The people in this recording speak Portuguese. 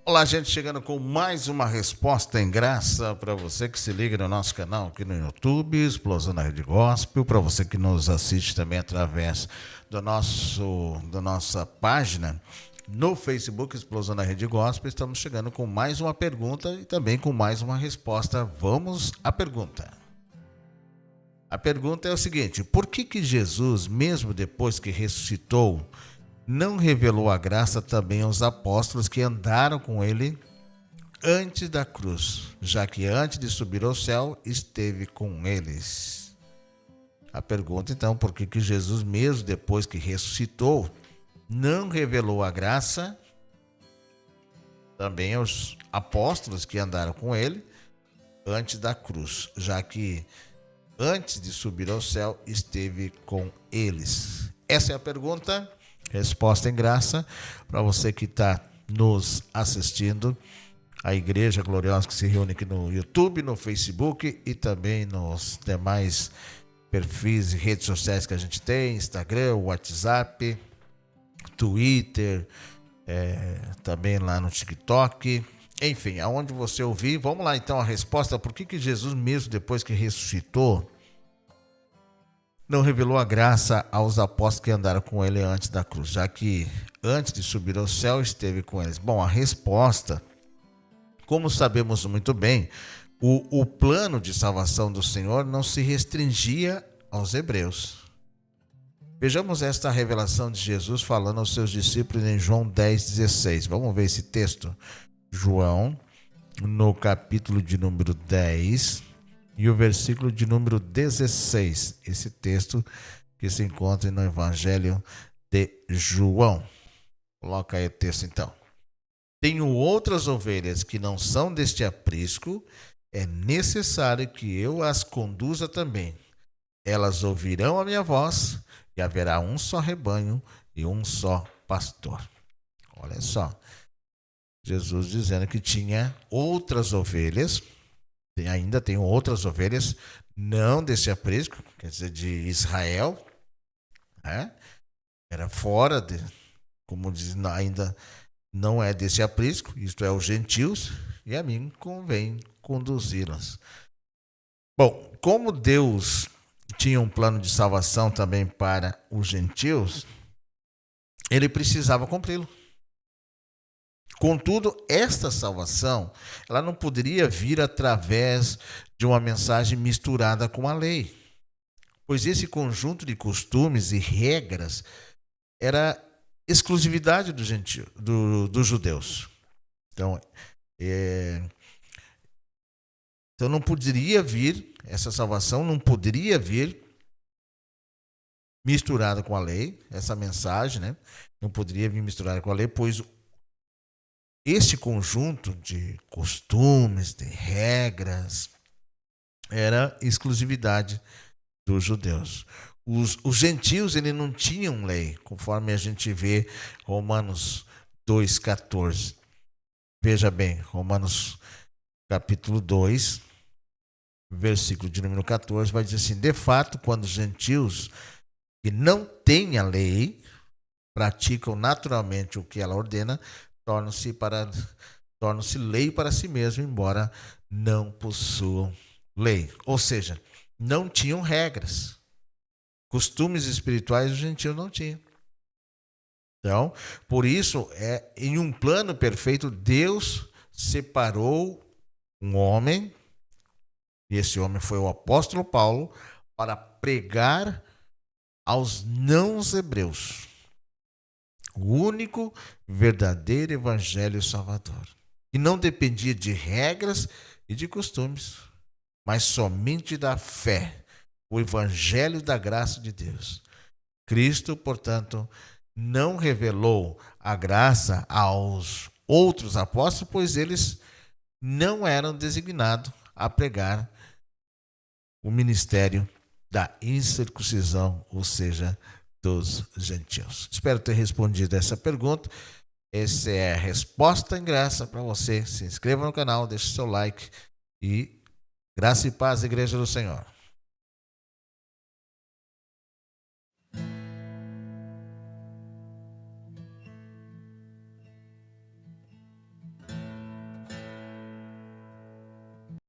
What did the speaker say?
Olá, gente, chegando com mais uma resposta em graça para você que se liga no nosso canal aqui no YouTube, Explosão da Rede Gospel, para você que nos assiste também através da nossa página no Facebook, Explosão da Rede Gospel. Estamos chegando com mais uma pergunta e também com mais uma resposta. Vamos à pergunta. A pergunta é o seguinte: por que Jesus, mesmo depois que ressuscitou, não revelou a graça também aos apóstolos que andaram com ele antes da cruz, já que antes de subir ao céu esteve com eles? A pergunta então, por que Jesus, mesmo depois que ressuscitou, não revelou a graça também aos apóstolos que andaram com ele antes da cruz, já que antes de subir ao céu esteve com eles? Essa é a pergunta. Resposta em graça para você que está nos assistindo, a Igreja Gloriosa que se reúne aqui no YouTube, no Facebook e também nos demais perfis e redes sociais que a gente tem, Instagram, WhatsApp, Twitter, também lá no TikTok, enfim, aonde você ouvir. Vamos lá então a resposta: por que Jesus, mesmo depois que ressuscitou, não revelou a graça aos apóstolos que andaram com ele antes da cruz, já que antes de subir ao céu esteve com eles? Bom, a resposta, como sabemos muito bem, o plano de salvação do Senhor não se restringia aos hebreus. Vejamos esta revelação de Jesus falando aos seus discípulos em João 10,16. Vamos ver esse texto? João, no capítulo de número 10... e o versículo de número 16, esse texto que se encontra no Evangelho de João. Coloca aí o texto então. Tenho outras ovelhas que não são deste aprisco, é necessário que eu as conduza também. Elas ouvirão a minha voz e haverá um só rebanho e um só pastor. Olha só, Jesus dizendo que tinha outras ovelhas. Ainda tem outras ovelhas, não desse aprisco, quer dizer, de Israel, né? Era fora, como diz, ainda não é desse aprisco, isto é, os gentios, e a mim convém conduzi-las. Bom, como Deus tinha um plano de salvação também para os gentios, ele precisava cumpri-lo. Contudo, esta salvação, ela não poderia vir através de uma mensagem misturada com a lei, pois esse conjunto de costumes e regras era exclusividade dos judeus. Então não poderia vir, essa salvação não poderia vir misturada com a lei, essa mensagem, né? Não poderia vir misturada com a lei, pois este conjunto de costumes, de regras, era exclusividade dos judeus. Os gentios, eles não tinham lei, conforme a gente vê Romanos 2,14. Veja bem, Romanos capítulo 2, versículo de número 14, vai dizer assim: de fato, quando os gentios que não têm a lei praticam naturalmente o que ela ordena, tornam-se lei para si mesmo, embora não possuam lei. Ou seja, não tinham regras. Costumes espirituais os gentios não tinham. Então, por isso, em um plano perfeito, Deus separou um homem, e esse homem foi o apóstolo Paulo, para pregar aos não-hebreus o único verdadeiro evangelho salvador, que não dependia de regras e de costumes, mas somente da fé, o evangelho da graça de Deus. Cristo, portanto, não revelou a graça aos outros apóstolos, pois eles não eram designados a pregar o ministério da incircuncisão, ou seja, dos gentios. Espero ter respondido essa pergunta. Essa é a resposta em graça para você. Se inscreva no canal, deixe seu like e graça e paz, Igreja do Senhor.